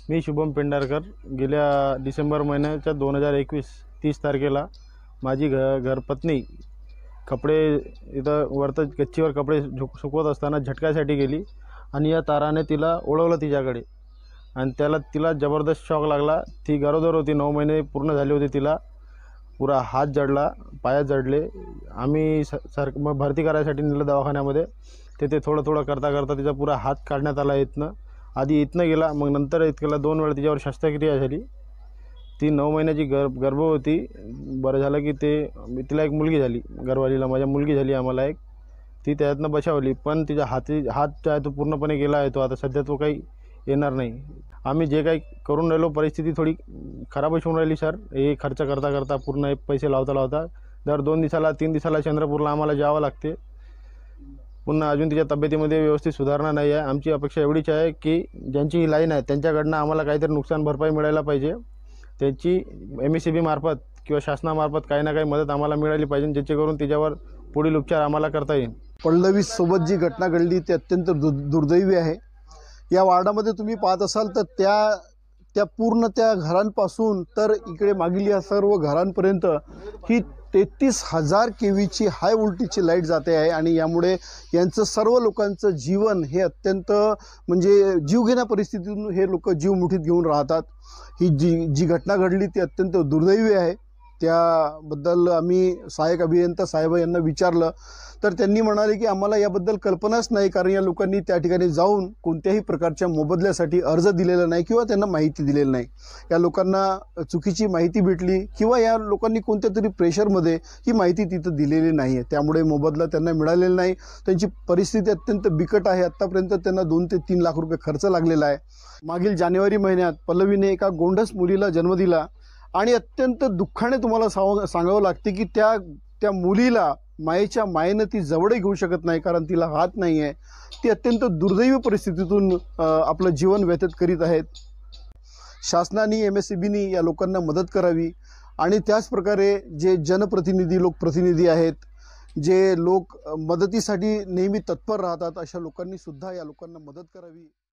मी शुभम पेंढारकर गेल्या डिसेंबर महिन्याच्या 2021 30 तारखेला माझी घरपत्नी कपडे इथं वरती गच्चीवर कपडे सुकवत असताना झटक्यासाठी गेली आणि या ताराने तिला ओढवलं तिच्याकडे आणि तिला जबरदस्त शॉक लागला। ती गरोदर होती, 9 महिने पूर्ण झाले होते। तिला पुरा हात जडला, पाय जडले। आम्ही भरती करायसाठी नेलं दवाखान्यामध्ये। तिथे थोडं करता करता तिचा पुरा हात काढण्यात आला इथनं। आधी इथनं गेला, मग नंतर इतक्याला 2 वेळा तिच्यावर शस्त्रक्रिया झाली। ती 9 महिन्याची गर्भ होती। बरं झालं की तिला एक मुलगी झाली, घरवालीला माझ्या मुलगी झाली आम्हाला एक। ती त्यातनं बचावली, पण तिचा हात जो आहे तो पूर्णपणे गेला आहे। तो आता सध्या तो काही येणार नाही। आम्ही जे काही करून राहिलो, परिस्थिती थोडी खराबच होऊन राहिली सर। हे खर्च करता करता पूर्ण पैसे लावता दर 2 दिवसाला 3 दिवसाला चंद्रपूरला आम्हाला जावं लागते। पुन्हा अजून तिच्या तब्येतीमध्ये व्यवस्थित सुधारणा नाही आहे। आमची अपेक्षा एवढीच आहे की ज्यांची ही लाईन आहे त्यांच्याकडनं आम्हाला काहीतरी नुकसान भरपाई मिळायला पाहिजे। त्याची MSCB मार्फत किंवा शासनामार्फत काही ना काही मदत आम्हाला मिळाली पाहिजे, जेणेकरून तिच्यावर पुढील उपचार आम्हाला करता येईल। पल्लवी सोबत जी घटना घडली ती अत्यंत दुर्दैवी आहे। या वार्डामध्ये तुम्ही पाहत असाल तर त्या पूर्ण त्या घरांपासून तर इकडे मागील या सर्व घरांपर्यंत ही 33,000 kVची हाय व्होल्टेजची लाईट जाते आहे आणि यामुळे यांचं सर्व लोकांचं जीवन हे अत्यंत म्हणजे जीवघेण्या परिस्थितीतून हे लोक जीव मुठीत घेऊन राहतात। ही जी घटना घडली ती अत्यंत दुर्दैवी आहे। त्याबद्दल आम्ही सहाय्यक अभियंता साहेब यांना विचारलं तर त्यांनी म्हणाले की आम्हाला याबद्दल कल्पनाच नाही, कारण या लोकांनी त्या ठिकाणी जाऊन कोणत्याही प्रकारच्या मोबदल्यासाठी अर्ज दिलेला नाही किंवा त्यांना माहिती दिलेली नाही। या लोकांना चुकीची माहिती भेटली किंवा या लोकांनी कोणत्या तरी प्रेशरमध्ये ही माहिती तिथं दिलेली नाही आहे, त्यामुळे मोबदला त्यांना मिळालेला नाही। त्यांची परिस्थिती अत्यंत बिकट आहे। आत्तापर्यंत त्यांना 2 ते 3 लाख रुपये खर्च लागलेला आहे। मागील जानेवारी महिन्यात पल्लवीने एका गोंडस मुलीला जन्म दिला आणि अत्यंत दुःखाने तुम्हाला सांगावं लागते की त्या मुलीला मायेच्या मायेनं ती जवळ घेऊ शकत नाही, कारण तिला हात नाही आहे। ती अत्यंत दुर्दैवी परिस्थितीतून आपलं जीवन व्यतीत करीत आहेत। शासनाने MSCBनी या लोकांना मदत करावी आणि त्याच प्रकारे जे जनप्रतिनिधी लोकप्रतिनिधी आहेत, जे लोक मदतीसाठी नेहमी तत्पर राहतात, अशा लोकांनी सुद्धा या लोकांना मदत करावी।